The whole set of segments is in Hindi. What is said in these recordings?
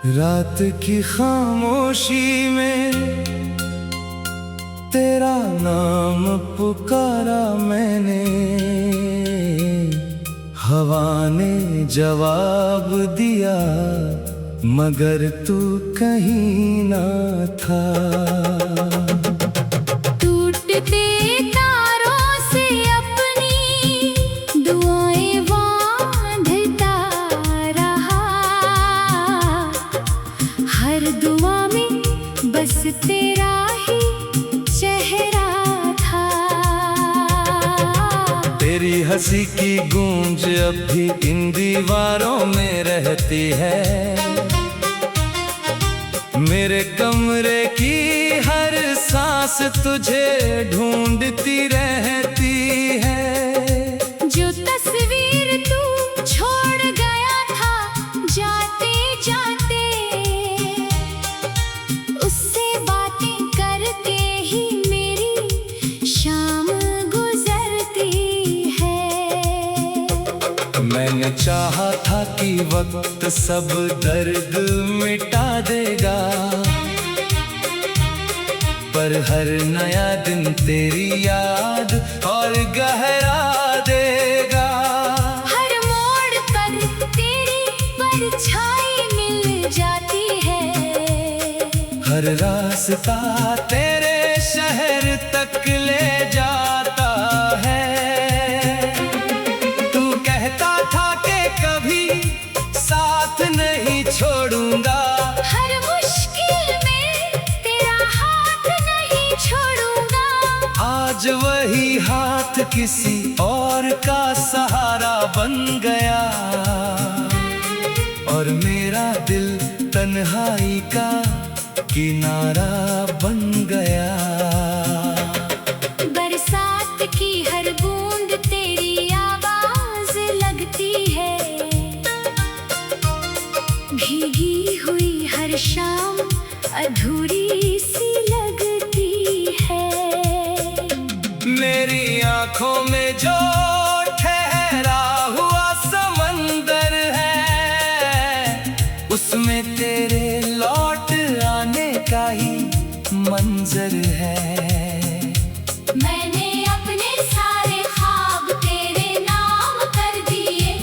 रात की खामोशी में तेरा नाम पुकारा मैंने, हवा ने जवाब दिया मगर तू कहीं ना था। टूटते तारों से अपनी दुआएं बांधता रहा, हर दुआ में बस तेरा ही चेहरा था। तेरी हंसी की गूंज अब भी इन दीवारों में रहती है, मेरे कमरे की हर सांस तुझे ढूंढती रहती है। जो तस्वीर तू छोड़ गया था जाते जाते, उससे बातें करके ही मेरी शाम गुजरती है। मैंने चाहा था कि वक्त सब दर्द मिटा देगा, पर हर नया दिन तेरी याद और गहरा देगा। हर मोड़ पर तेरी परछाई मिल जाती है, हर रास्ता तेरे शहर तक ले जाता है। तू कहता था कि कभी साथ नहीं छोड़ूंगा, हर मुश्किल में तेरा हाथ नहीं छोड़ूंगा। आज वही हाथ किसी और का सहारा बन गया, और मेरा दिल तन्हाई का किनारा बन गया। बरसात की हर बूंद तेरी आवाज लगती है, भीगी हुई हर शाम अधूरी सी लगती है। मेरी आंखों में जो ठहरा हुआ समंदर है, उसमें तेरे लौट आने का ही मंजर है। मैंने अपने सारे ख्वाब तेरे नाम कर दिए,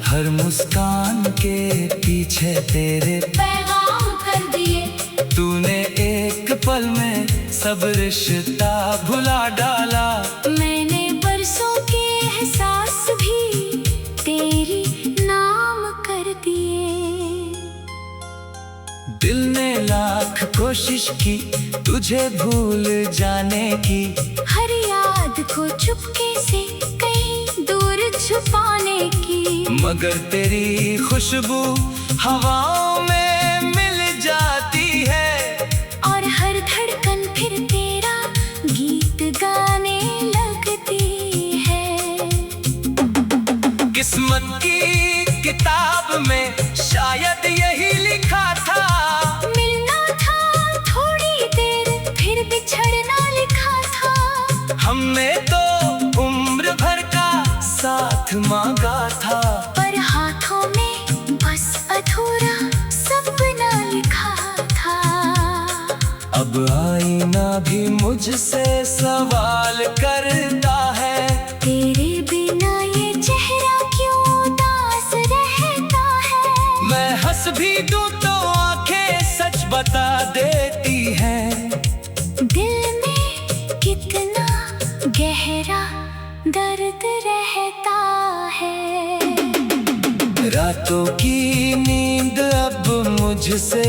हर मुस्कान के पीछे तेरे पैगाम कर दिए। तूने एक पल में सब रिश्ता भुला डाला। मैंने बरसों के एहसास भी तेरी नाम कर दिए। दिल ने लाख कोशिश की तुझे भूल जाने की, हर याद को चुपके से कहीं दूर छुपाने की, मगर तेरी खुशबू हवाओं में मिल जाती है। और हर धड़कन फिर तेरा गीत गाने लगती है। किस्मत की किताब में शायद यही लिखा था, मिलना था थोड़ी देर फिर बिछड़ना लिखा था। हमने तो उम्र भर का साथ मांगा था, पर हाथों में बस अधूरा सपना लिखा था। अब आईना भी मुझसे सवाल करता है, तेरे बिना ये चेहरा क्यों उदास रहता है। मैं हंस भी दूं तो आंखें सच बता देती हैं। दिल में कितना गहरा दर्द रहता है। रातों की नींद अब मुझसे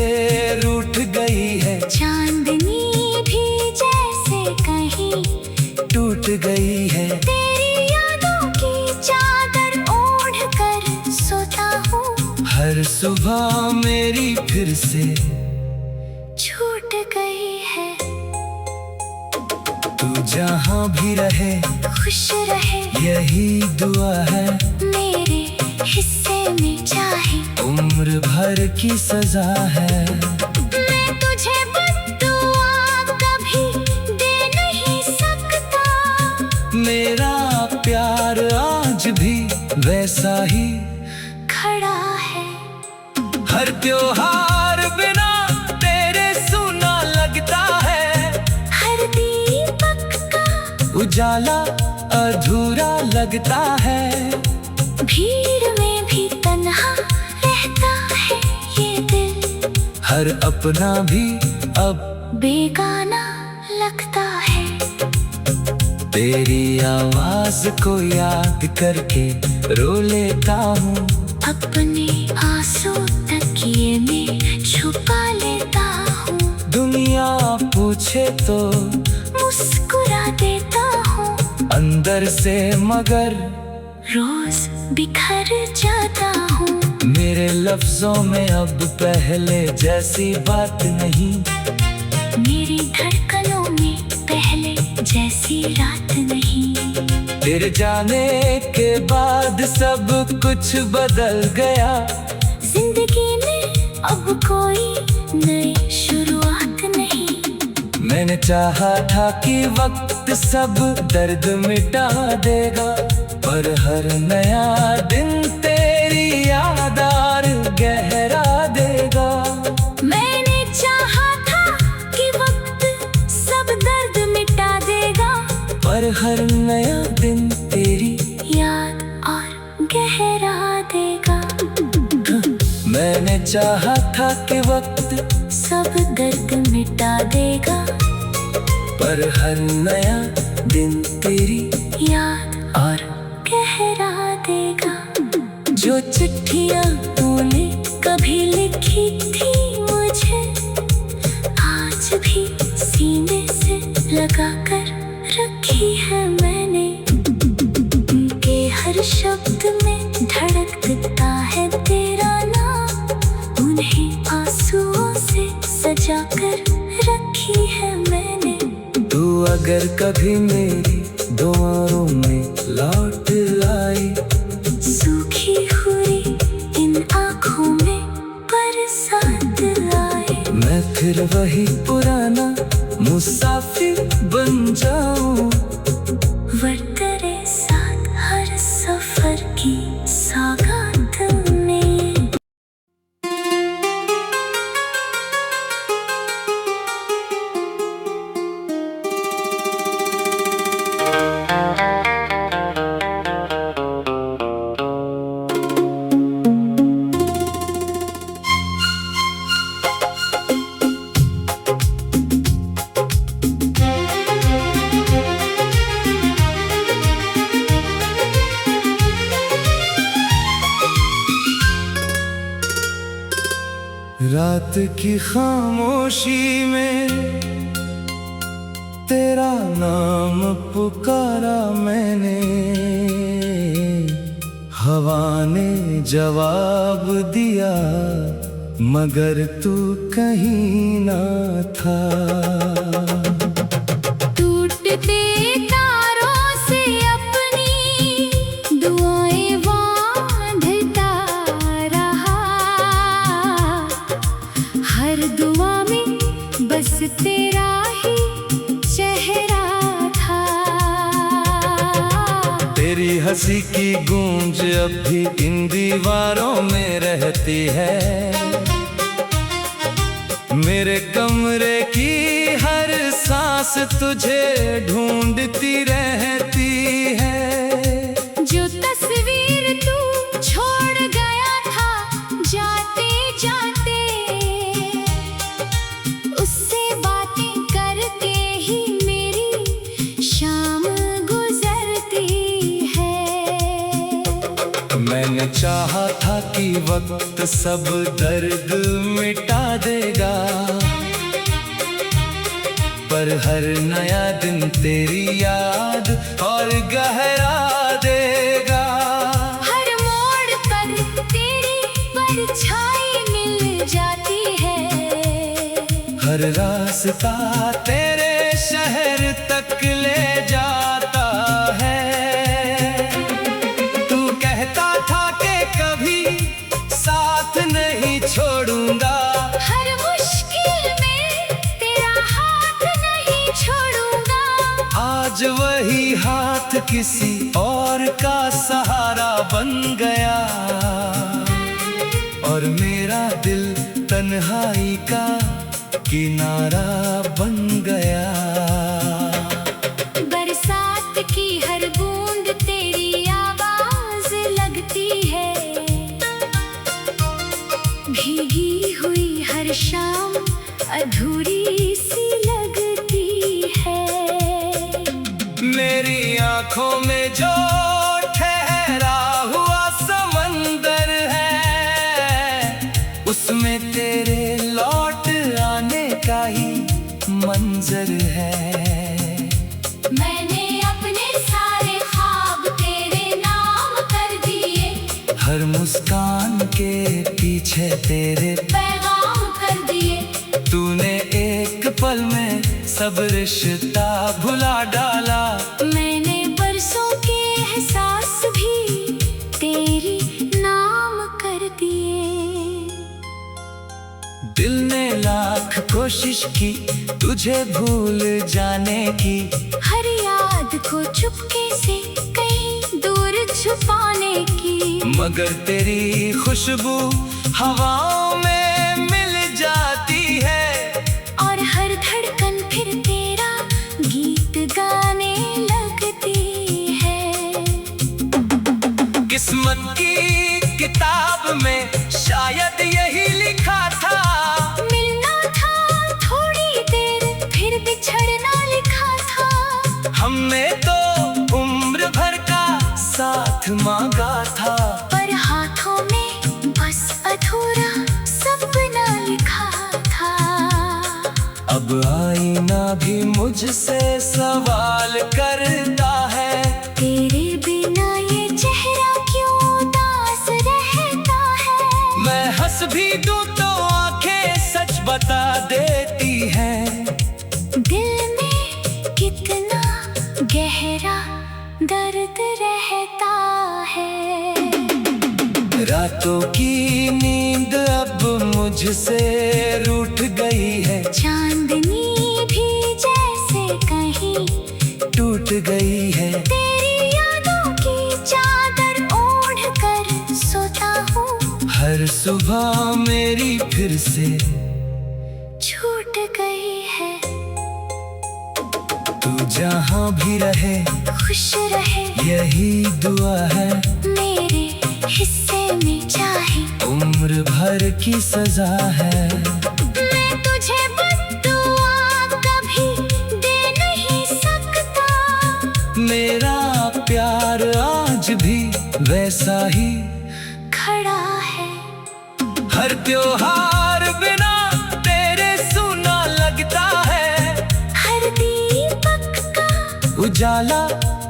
रूठ गई है, चांदनी भी जैसे कहीं टूट गई है। तेरी यादों की चादर ओढ़ कर सोता हूँ, हर सुबह मेरी फिर से छूट गई है। तू जहाँ भी रहे खुश रहे यही दुआ है, मेरे हिस्से में चाहे उम्र भर की सजा है। मैं तुझे बद्दुआ कभी दे नहीं सकता, मेरा प्यार आज भी वैसा ही खड़ा है। हर त्योहार उजाला अधूरा लगता है। भीड़ में भी तन्हा रहता है ये दिल, हर अपना भी अब बेगाना लगता है। तेरी आवाज को याद करके रो लेता हूँ, अपने आंसू तकिए में छुपा लेता हूँ। दुनिया पूछे तो मुस्कुरा देता हूँ, अंदर से मगर रोज बिखर जाता हूँ। मेरे लफ्जों में अब पहले जैसी बात नहीं, मेरी धड़कनों में पहले जैसी रात नहीं। तेरे जाने के बाद सब कुछ बदल गया। जिंदगी में अब कोई नई शुरुआत नहीं। मैंने चाहा था कि वक्त सब दर्द मिटा देगा, पर हर नया दिन तेरी याद और गहरा देगा। मैंने चाहा था कि वक्त सब दर्द मिटा देगा, पर हर नया दिन तेरी याद और गहरा देगा। मैंने चाहा था कि वक्त सब दर्द मिटा देगा, पर हर नया दिन तेरी याद और गहरा देगा। जो चिट्ठियाँ तूने कभी लिखी थी मुझे, आज भी सीने से लगा कर रखी है मैंने। उनके हर शब्द में धड़कता है तेरा नाम, उन्हें आंसुओं से सजा कर रखी है मैंने। तू अगर कभी मेरी दुआओं में लौट आई, सूखी हुई इन आँखों में बरसात आए, मैं फिर वही पुराना मुसाफिर बन जाऊं, वर तेरे साथ हर सफर की सौगात में। रात की खामोशी में तेरा नाम पुकारा मैंने, हवा ने जवाब दिया मगर तू कहीं ना था। टूटते तारों से अपनी दुआएं बांधता रहा, हर दुआ में बस तेरा ही चेहरा था। तेरी हंसी की गूंज अब भी इन दीवारों में रहती है, मेरे कमरे की हर सांस तुझे ढूंढती रहती है। जो तस्वीर तू छोड़ गया था जाते जाते, उससे बातें करके ही मेरी शाम गुजरती है। मैंने चाहा था कि वक्त सब दर्द मिटा देगा, पर हर नया दिन तेरी याद और गहरा देगा। हर मोड़ पर तेरी परछाई मिल जाती है, हर रास्ता तेरे शहर तक ले जाता है। तू कहता था कि कभी साथ नहीं छोड़ूंगा, हर मुश्किल में तेरा हाथ नहीं छोड़ूंगा। आज वही हाथ किसी और का सहारा बन गया, और मेरा दिल तन्हाई का किनारा बन गया। बरसात भीगी हुई हर शाम अधूरी सी लगती है। मेरी आंखों में जो ठहरा हुआ समंदर है, उसमें तेरे लौट आने का ही मंजर है। मैंने अपने सारे ख्वाब तेरे नाम कर दिए, हर मुस्कान के पीछे तेरे पैगाम कर दिए। तूने एक पल में सब रिश्ता भुला डाला। मैंने बरसों के एहसास भी तेरी नाम कर दिए। दिल ने लाख कोशिश की तुझे भूल जाने की, हर याद को चुपके से कहीं दूर छुपाने की, मगर तेरी खुशबू हवाओं में मिल जाती है। और हर धड़कन फिर तेरा गीत गाने लगती है। किस्मत की किताब में शायद यही लिखा था, मिलना था थोड़ी देर फिर बिछड़ना लिखा था। हमने तो उम्र भर का साथ मांगा था, पर हाथों में बस अधूरा सपना लिखा था। अब आईना भी मुझसे सवाल करता है, तेरे बिना ये चेहरा क्यों उदास रहता है। मैं हंस भी दूं तो आंखें सच बता देती हैं। दिल में कितना गहरा दर्द रहता है। रातों की नींद अब मुझसे रूठ गई है, चांदनी भी जैसे कहीं टूट गई है। तेरी यादों की चादर ओढ़ कर सोता हूँ, हर सुबह मेरी फिर से छूट गई है। तू जहाँ भी रहे खुश रहे यही दुआ है, मेरे हिस्से में चाहे उम्र भर की सजा है। मैं तुझे बद्दुआ कभी दे नहीं सकता, मेरा प्यार आज भी वैसा ही खड़ा है। हर त्योहार बिना तेरे सूना लगता है, हर दीपक का उजाला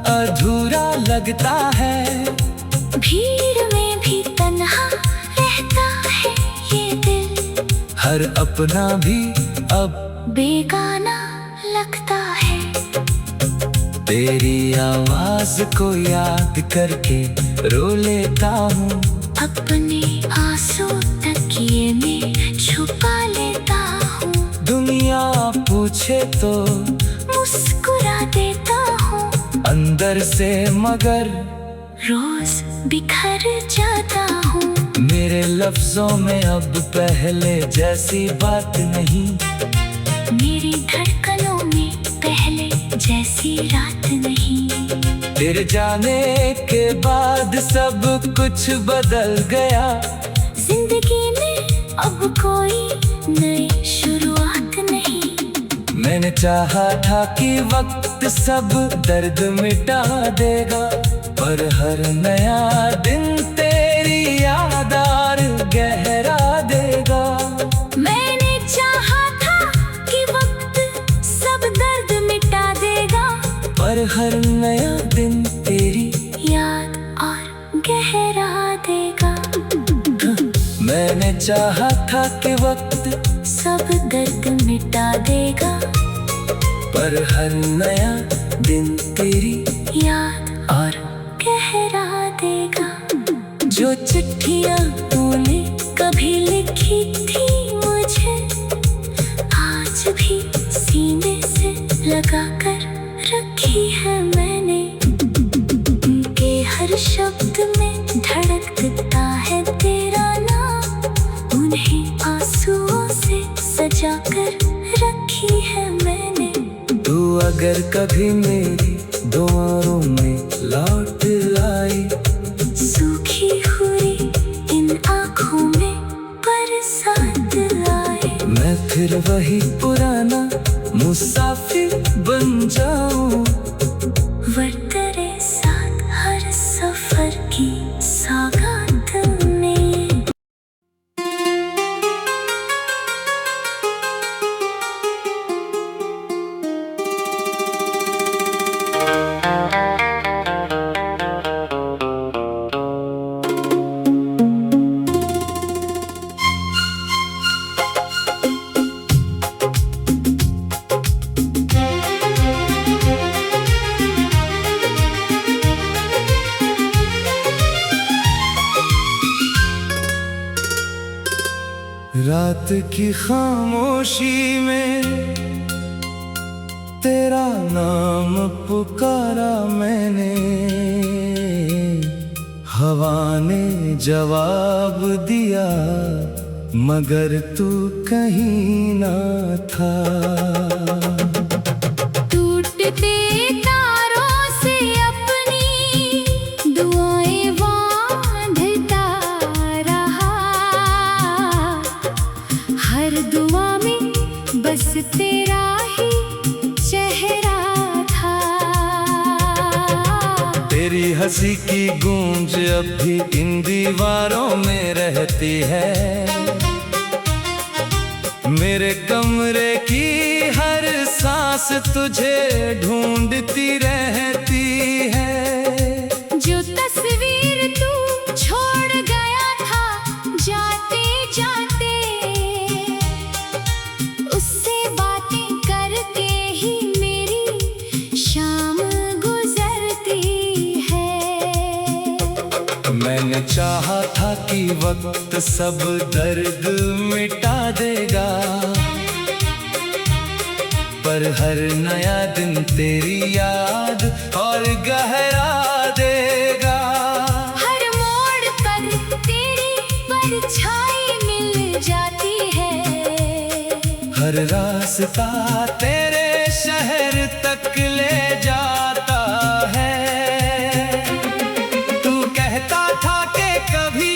अधूरा लगता है। भीड़ में भी तन्हा रहता है ये दिल, हर अपना भी अब बेगाना लगता है। तेरी आवाज को याद करके रो लेता हूँ, अपने आंसू तकिए में छुपा लेता हूँ। दुनिया पूछे तो मुस्कुरा देता हूँ, अंदर से मगर रोज बिखर जाता हूँ। मेरे लफ्जों में अब पहले जैसी बात नहीं, मेरी धड़कनों में पहले जैसी रात नहीं। तेरे जाने के बाद सब कुछ बदल गया, जिंदगी में अब कोई नई शुरुआत नहीं। मैंने चाहा था कि वक्त सब दर्द मिटा देगा, पर हर नया दिन तेरी याद और गहरा देगा। मैंने चाहा था कि वक्त सब दर्द मिटा देगा, पर हर नया दिन तेरी याद और गहरा देगा। मैंने चाहा था कि वक्त सब दर्द मिटा देगा, पर हर नया दिन तेरी याद और गहरा देगा। जो चिट्ठियाँ तूने कभी लिखी थी मुझे, आज भी सीने से लगा कर रखी है मैंने। उनके हर शब्द में धड़कता है तेरा नाम, उन्हें आंसुओं से सजा कर रखी है मैंने। तू अगर कभी मेरी दुआओं में लौट आई, सूखी हुई इन आँखों में बरस फिर वही पुराना मुसाफिर बन जाऊं। वर तेरे साथ हर सफर की सौगात में। रात की खामोशी में तेरा नाम पुकारा मैंने, हवा ने जवाब दिया मगर तू कहीं ना था। टूटते तारों से अपनी दुआएं बांधता रहा, हर दुआ में बस तेरा ही चेहरा था। तेरी हंसी की गूंज अब भी इन दीवारों में रहती है, मेरे कमरे की हर सांस तुझे ढूंढती रहती है। जो तस्वीर तू छोड़ गया था जाते जाते, उससे बातें करके ही मेरी शाम गुजरती है। मैंने चाहा था कि वक्त सब दर्द मिटा देगा, पर हर नया दिन तेरी याद और गहरा देगा। हर मोड़ पर तेरी परछाई मिल जाती है, हर रास्ता तेरे शहर तक ले जाता है। तू कहता था कि कभी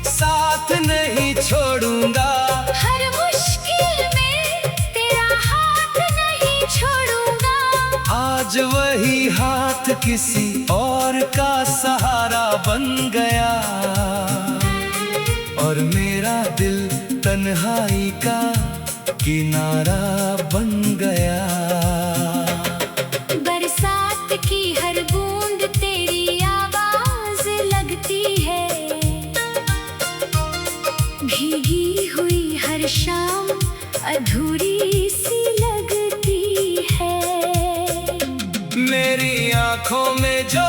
साथ नहीं छोड़ूंगा, हर मुश्किल में तेरा हाथ नहीं छोड़ूंगा। आज वही हाथ किसी और का सहारा बन गया, और मेरा दिल तन्हाई का किनारा बन गया। बरसात की हर बूंद तेरी आवाज लगती है, भीगी हुई हर शाम अधूरी सी लगती है। मेरी आंखों में जो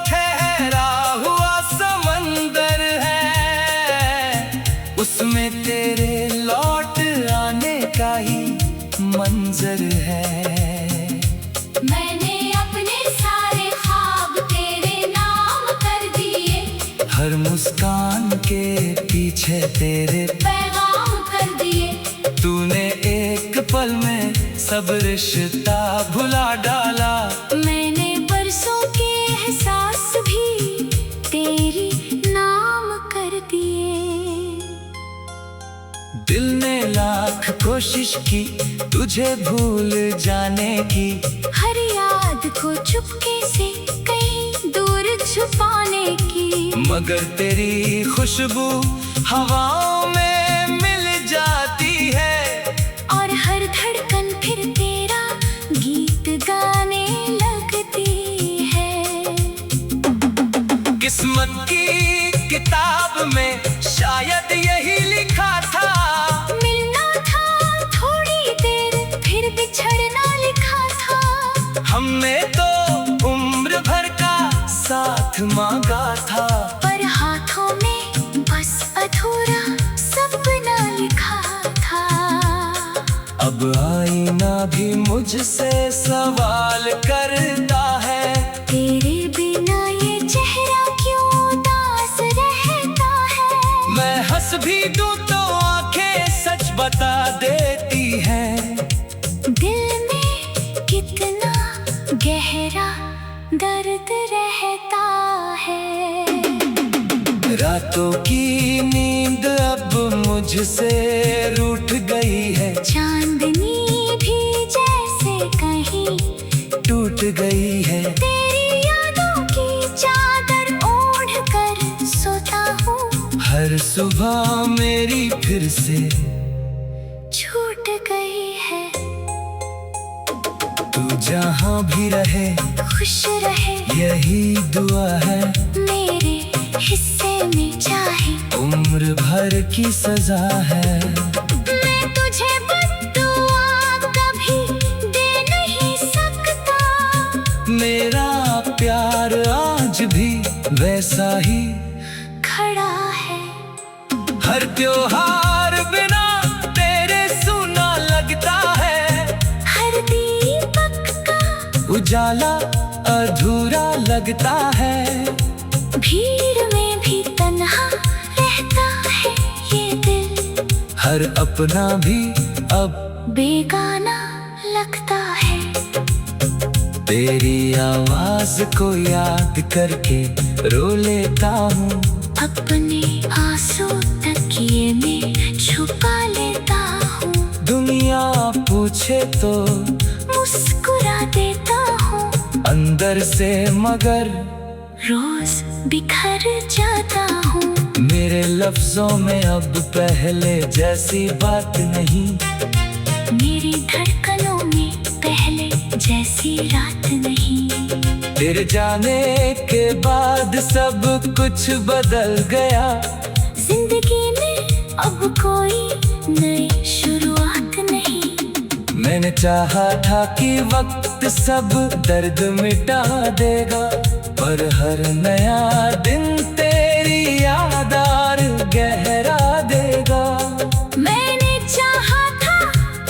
ठहरा हुआ समंदर है, उसमें तेरे लौट आने का ही मंजर है। मैंने अपने सारे ख्वाब तेरे नाम कर दिए, हर मुस्कान के पीछे तेरे पैगाम कर दिए। तूने एक पल में सब रिश्ता भुला डाला। मैंने बरसों के एहसास भी तेरी नाम कर दिए। दिल ने लाख कोशिश की तुझे भूल जाने की, हर याद को चुपके से कहीं दूर छुपाने की, मगर तेरी खुशबू हवाओं में मिल जाती है। और हर धड़कन फिर तेरा गीत गाने लगती है। किस्मत की किताब में शायद यही लिखा था, मिलना था थोड़ी देर फिर बिछड़ना लिखा था। हमने तो उम्र भर का साथ मांगा था, पर हाथों में बस अधूरा सपना लिखा था। अब आईना भी मुझसे सवाल करता है, तेरे बिना ये चेहरा क्यों उदास रहता है। मैं हंस भी दूं तो आंखें सच बता देती हैं। दिल में कितना गहरा दर्द रहता है। रातों की नींद अब मुझसे रूठ गई फिर से छूट गई है। तू जहाँ भी रहे खुश रहे, यही दुआ है। मेरे हिस्से में चाहे उम्र भर की सजा है। मैं तुझे बद्दुआ कभी दे नहीं सकता। मेरा प्यार आज भी वैसा ही खड़ा है। हर त्योहार बिना तेरे सूना लगता है। हर दीपक का उजाला अधूरा लगता है। भीड़ में भी तन्हा रहता है ये दिल। हर अपना भी अब बेगाना लगता है। तेरी आवाज को याद करके रो लेता हूँ। अपने आंसू तकिए में छुपा लेता हूँ। दुनिया पूछे तो मुस्कुरा देता हूँ। अंदर से मगर रोज बिखर जाता हूँ। मेरे लफ्जों में अब पहले जैसी बात नहीं। मेरी धड़कनों में पहले जैसी रात नहीं। तेरे जाने के बाद सब कुछ बदल गया। जिंदगी में अब कोई नई शुरुआत नहीं। मैंने चाहा था कि वक्त सब दर्द मिटा देगा, पर हर नया दिन तेरी याद और गहरा देगा। मैंने चाहा था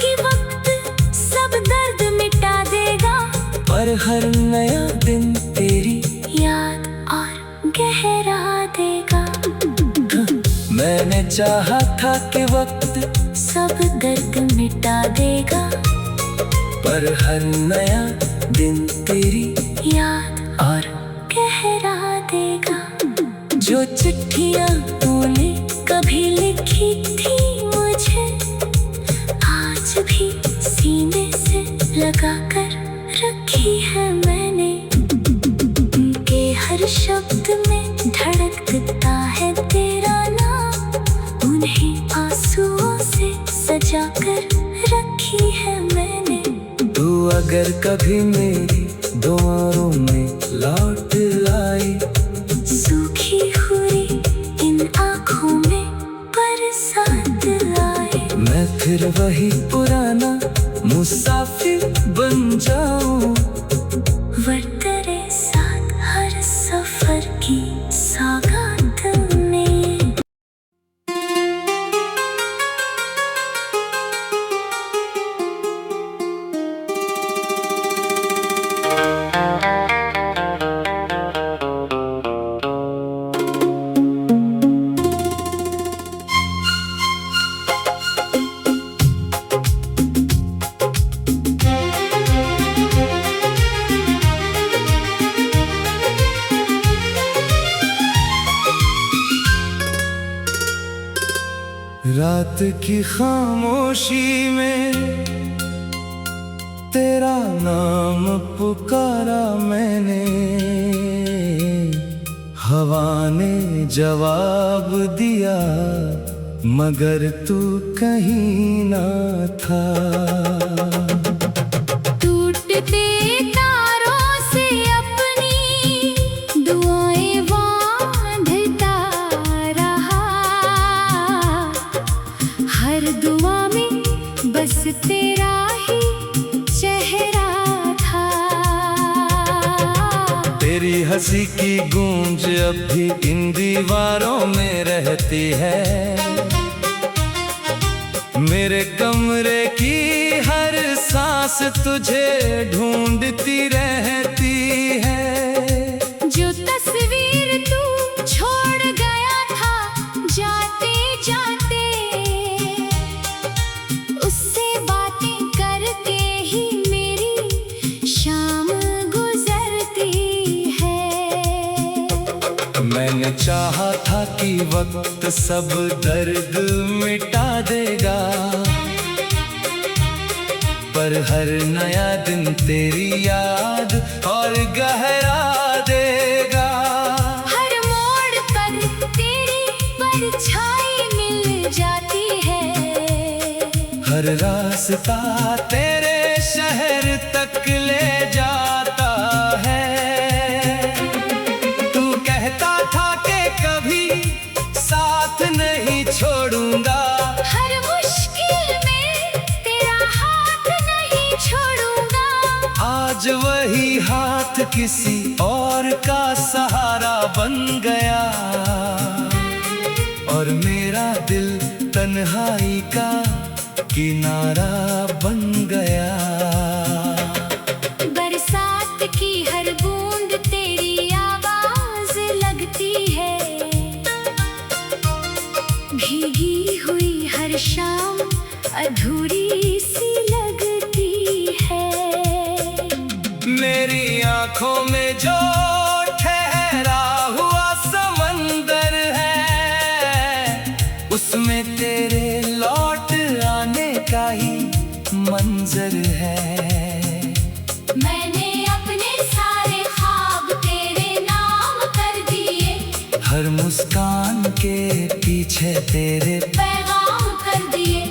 कि वक्त सब दर्द मिटा देगा, पर हर नया दिन तेरी याद और गहरा देगा। मैंने चाहा था कि वक्त सब दर्द मिटा देगा, पर हर नया दिन तेरी याद और गहरा देगा। जो चिट्ठियाँ तूने कभी लिखी थी मुझे, आज भी सीने से लगा कर रखी है मैंने। उनके हर शब्द में धड़कता है तेरा नाम। उन्हें आंसुओं से सजा कर रखी है मैंने। तू अगर कभी मेरी दुआओं में लौट आई, सूखी हुई इन आँखों में बरसात आए। मैं फिर वही पुराना मुसाफिर बन जाऊं। तेरे साथ हर सफर की सौगात में। रात की खामोशी में तेरा नाम पुकारा मैंने। हवा ने जवाब दिया मगर तू कहीं ना था। टूटते तारों से अपनी दुआएं बांधता रहा। हर दुआ में बस तेरा ही चेहरा था। तेरी हंसी की गूंज अब भी इन दीवारों में रहती है। मेरे कमरे की हर सांस तुझे ढूंढती रहती है। जो तस्वीर तू छोड़ गया था जाते जाते, उससे बातें करके ही मेरी शाम गुजरती है। मैंने चाहा था कि वक्त सब दर्द मिटा देगा, पर हर नया दिन तेरी याद और गहरा देगा। हर मोड़ पर तेरी परछाई मिल जाती है। हर रास्ता तेरे शहर तक ले जाता है। तू कहता था कि कभी साथ नहीं छोड़ूंगा, हर मुश्किल में तेरा हाथ नहीं छोड़ूंगा। आज वही हाथ किसी और का सहारा बन गया, और मेरा दिल तन्हाई का किनारा बन गया। बरसात की हर बूंद तेरी आवाज लगती है, भीगी हुई हर शाम अधूरी सी लगती है। मेरी आंखों में जो ठहरा हुआ समंदर है, उसमें तेरे लौट आने का ही मंजर है। मैंने अपने सारे ख्वाब तेरे नाम कर दिए, हर मुस्कान के पीछे तेरे पैगाम कर दिए।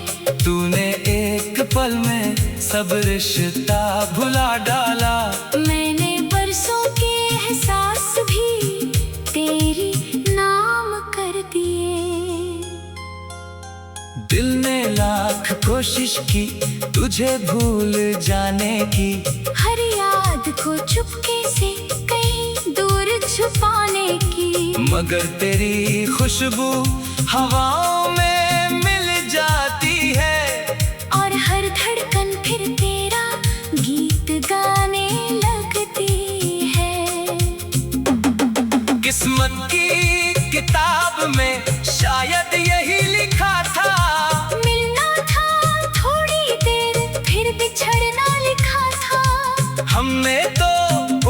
तूने एक पल में सब रिश्ता भुला डाला। मैंने बरसों के एहसास भी तेरी नाम कर दिए। दिल ने लाख कोशिश की तुझे भूल जाने की, हर याद को चुपके से कहीं दूर छुपाने की, मगर तेरी खुशबू हवाओं में मिल जाती है। और हर धड़कन फिर तेरा गीत गाने लगती है। किस्मत की किताब में शायद यही लिखा था, मिलना था थोड़ी देर फिर बिछड़ना लिखा था। हमने तो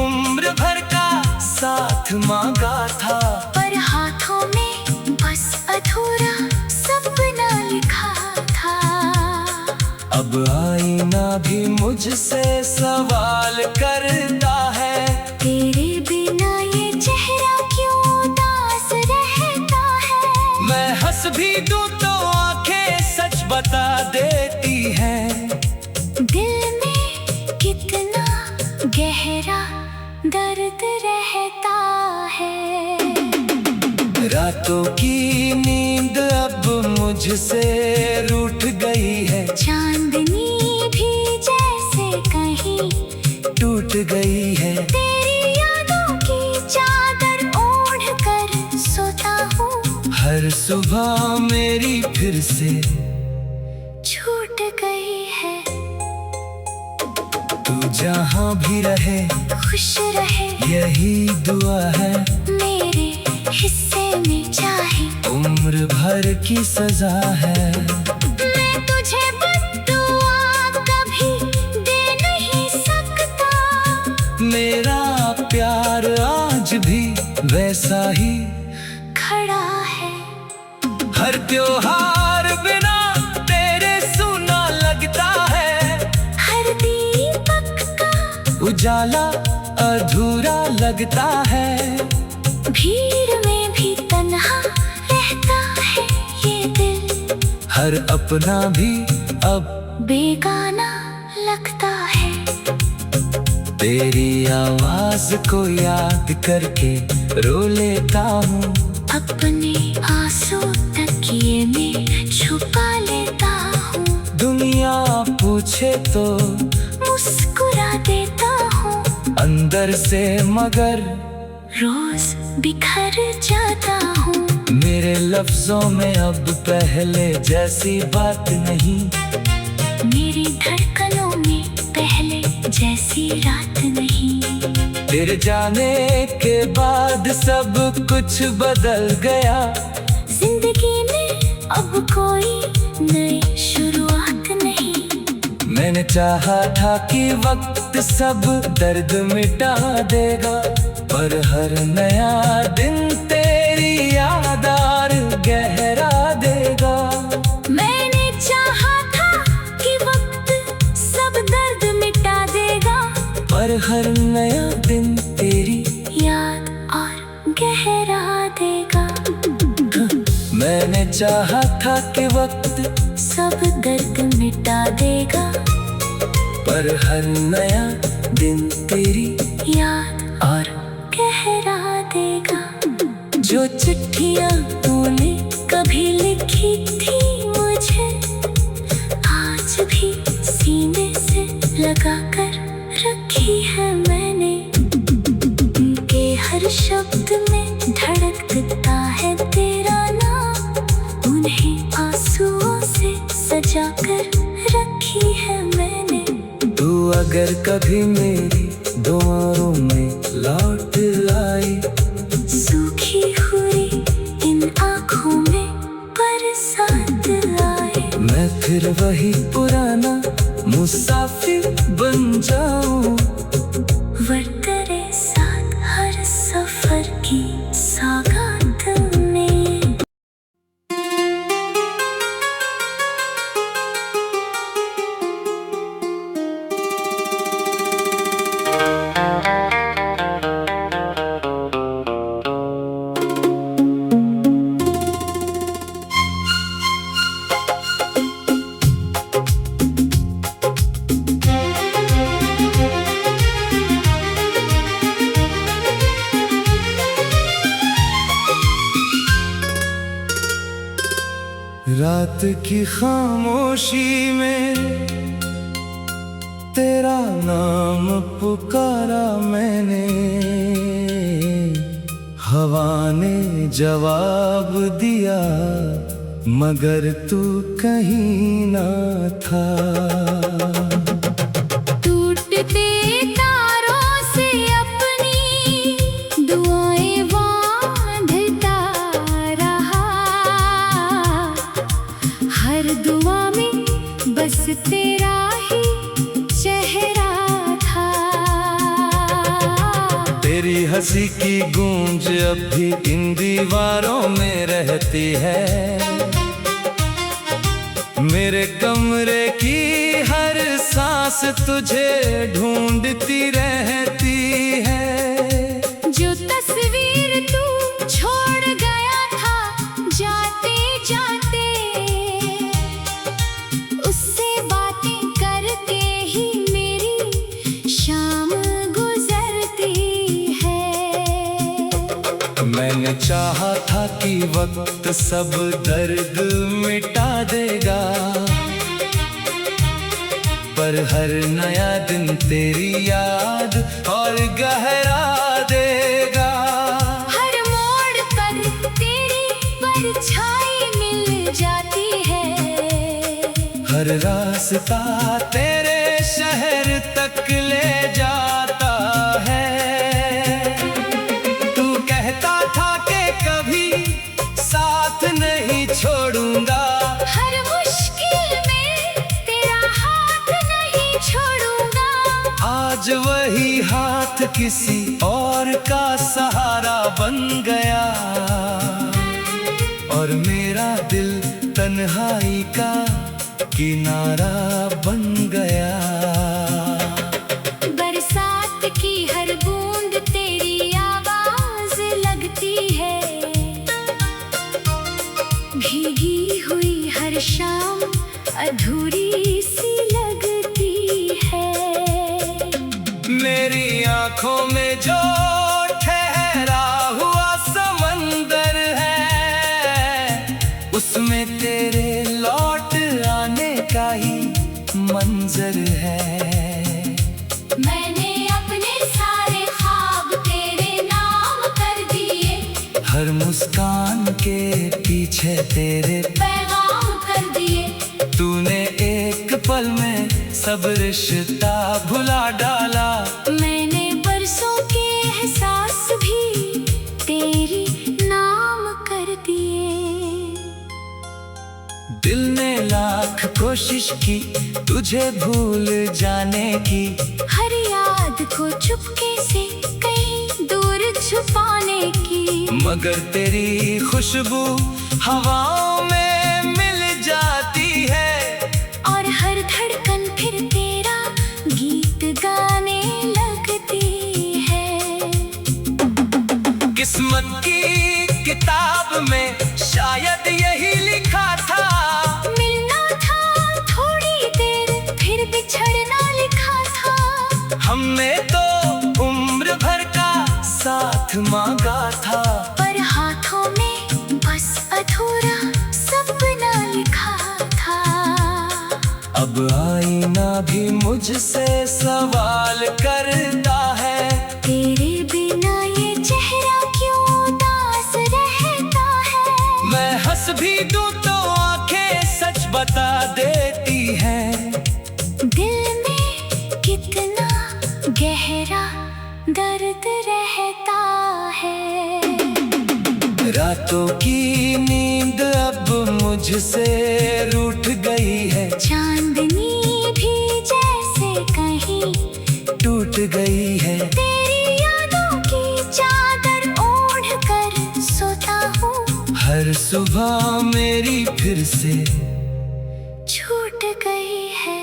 उम्र भर का साथ मांगा था, पर हाथों में बस अधूरा सपना लिखा था। अब आईना भी मुझसे सवाल करता है, तेरे बिना ये चेहरा क्यों उदास रहता है। मैं हंस भी दूं तो आंखें सच बता देती हैं। दिल में कितना गहरा दर्द रहता है। रातों की नींद अब मुझसे रूठ गई है, चांदनी भी जैसे कहीं टूट गई है। तेरी यादों की चादर ओढ़ कर सोता हूँ, हर सुबह मेरी फिर से छूट गई है। तू जहाँ भी रहे खुश रहे यही दुआ है, मेरे हिस्से में चाहे उम्र भर की सजा है। मैं तुझे बद्दुआ कभी दे नहीं सकता, मेरा प्यार आज भी वैसा ही खड़ा है। हर त्योहार बिना तेरे सूना लगता है, हर दीपक का उजाला अधूरा लगता है। भीड़ में भी तन्हा रहता है ये दिल, हर अपना भी अब बेगाना लगता है। तेरी आवाज को याद करके रो लेता हूँ, अपने आंसू तकिए में छुपा लेता हूँ। दुनिया पूछे तो मुस्कुरा देता हूँ, अंदर से मगर रोज बिखर जाता हूँ। मेरे लफ्जों में अब पहले जैसी बात नहीं, मेरी धड़कनों में पहले जैसी रात नहीं। तेरे जाने के बाद सब कुछ बदल गया, जिंदगी में अब कोई नई शुरुआत नहीं। मैंने चाहा था कि वक्त सब दर्द मिटा देगा, पर हर नया दिन तेरी याद और गहरा देगा। मैंने चाहा था कि वक्त सब दर्द मिटा देगा, पर हर नया दिन तेरी याद और गहरा देगा। मैंने चाहा था कि वक्त सब दर्द मिटा देगा, पर हर नया दिन तेरी याद और गहरा देगा। जो चिट्ठियां तूने कभी लिखी थी मुझे, आज भी सीने से लगा कर रखी है मैंने। उनके हर शब्द में धड़कता है तेरा नाम, उन्हें आंसुओं से सजा कर रखी है मैंने। तू अगर कभी मेरी दुआओं में लौट आई, सूखी हुई इन आँखों में बरसात आए, मैं फिर वही पुराना मुसाफिर बन जाऊं, वर तेरे साथ हर सफर की सौगात में। रात की खामोशी में तेरा नाम पुकारा मैंने, हवा ने जवाब दिया मगर तू कहीं ना था। टूटते तारों से अपनी दुआएं बांधता रहा, हर दुआ में बस तेरा ही चेहरा था। तेरी हंसी की गूंज अब भी इन दीवारों में रहती है, मेरे कमरे की हर सांस तुझे ढूंढती रहती है। जो तस्वीर तू छोड़ गया था जाते जाते, उससे बातें करके ही मेरी शाम गुजरती है। मैंने चाहा था कि वक्त सब दर्द मिटा देगा, पर हर नया दिन तेरी याद और गहरा देगा। हर मोड़ पर तेरी परछाई मिल जाती है, हर रास्ता तेरे शहर तक ले जाता है। तू कहता था कि कभी साथ नहीं छोड़ूंगा, हर मुश्किल में तेरा हाथ नहीं छोड़ूंगा। आज वही हाथ किसी और का सहारा बन गया, और मेरा दिल तन्हाई का किनारा बन गया। बरसात की हर बूंद तेरी आवाज लगती है, भीगी हुई हर शाम अधूरी सी लगती है। मेरी आंखों में जो ठहरा हुआ समंदर है, उसमें तेरे लौट आने का ही मंजर है। मैंने अपने सारे ख्वाब तेरे नाम कर दिए, हर मुस्कान के पीछे तेरे पैगाम कर दिए। तूने एक पल में सब रिश्ता भुला डाला, मैंने बरसों के एहसास भी तेरी नाम कर दिए। दिल ने लाख कोशिश की तुझे भूल जाने की, हर याद को चुपके से कहीं दूर छुपाने की, मगर तेरी खुशबू हवाओं में मिल जाती है। और हर धड़कन फिर तेरा गीत गाने लगती है। किस्मत की किताब में शायद यही लिखा था, मिलना था थोड़ी देर साथ मांगा था, पर हाथों में बस अधूरा सपना लिखा था। अब आईना भी मुझसे सवाल करता है, तेरे बिना ये चेहरा क्यों उदास रहता है। मैं हंस भी दूं तो आंखें सच बता देती हैं। दिल में कितना गहरा दर्द रहता है। रातों की नींद अब मुझसे रूठ गई है, चांदनी भी जैसे कहीं टूट गई है। तेरी यादों की चादर ओढ़ कर सोता हूँ, हर सुबह मेरी फिर से छूट गई है।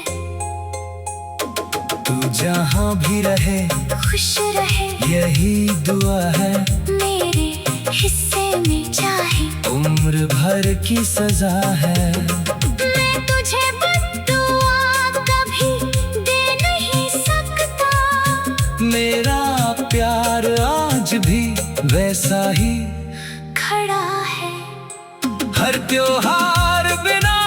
तू जहाँ भी रहे खुश रहे यही दुआ है, मेरे हिस्से में चाहे उम्र भर की सजा है। मैं तुझे बद्दुआ कभी दे नहीं सकता, मेरा प्यार आज भी वैसा ही खड़ा है। हर त्योहार बिना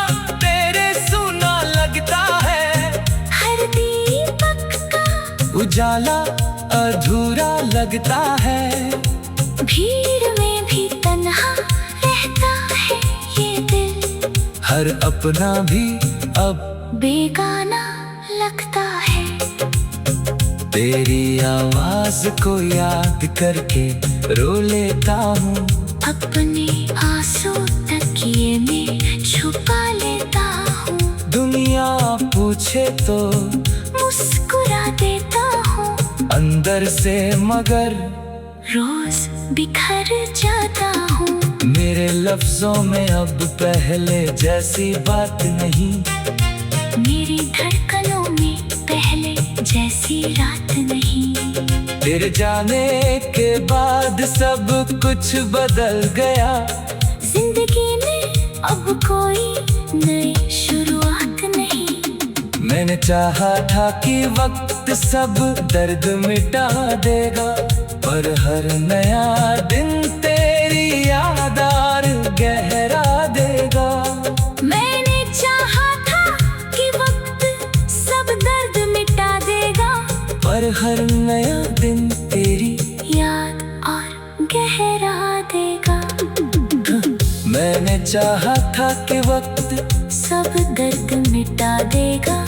तेरे सूना लगता है, हर दीपक का उजाला अधूरा लगता है। भीड़ में भी तन्हा रहता है ये दिल, हर अपना भी अब बेगाना लगता है। तेरी आवाज को याद करके रो लेता हूँ, अपने आंसू तकिए में छुपा लेता हूँ। दुनिया पूछे तो मुस्कुरा देता हूँ, अंदर से मगर रोज बिखर जाता हूँ। मेरे लफ्जों में अब पहले जैसी बात नहीं, मेरी धड़कनों में पहले जैसी रात नहीं। तेरे जाने के बाद सब कुछ बदल गया, जिंदगी में अब कोई नई शुरुआत नहीं। मैंने चाहा था कि वक्त सब दर्द मिटा देगा, पर हर नया दिन तेरी याद और गहरा देगा। मैंने चाहा था कि वक्त सब दर्द मिटा देगा, पर हर नया दिन तेरी याद और गहरा देगा। मैंने चाहा था कि वक्त सब दर्द मिटा देगा,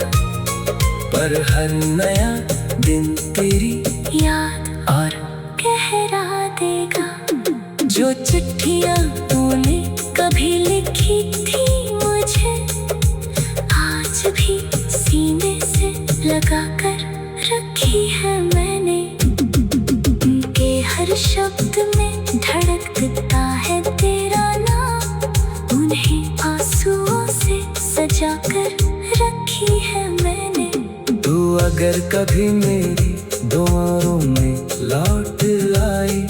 पर हर नया दिन तेरी याद और गहरा देगा। जो चिट्ठियाँ तूने कभी लिखी थी मुझे, आज भी सीने से लगा कर रखी है मैंने। उनके हर शब्द में धड़कता है तेरा नाम, उन्हें आंसुओं से सजा कर रखी है मैंने। तू अगर कभी मेरी दुआओं में लौट आई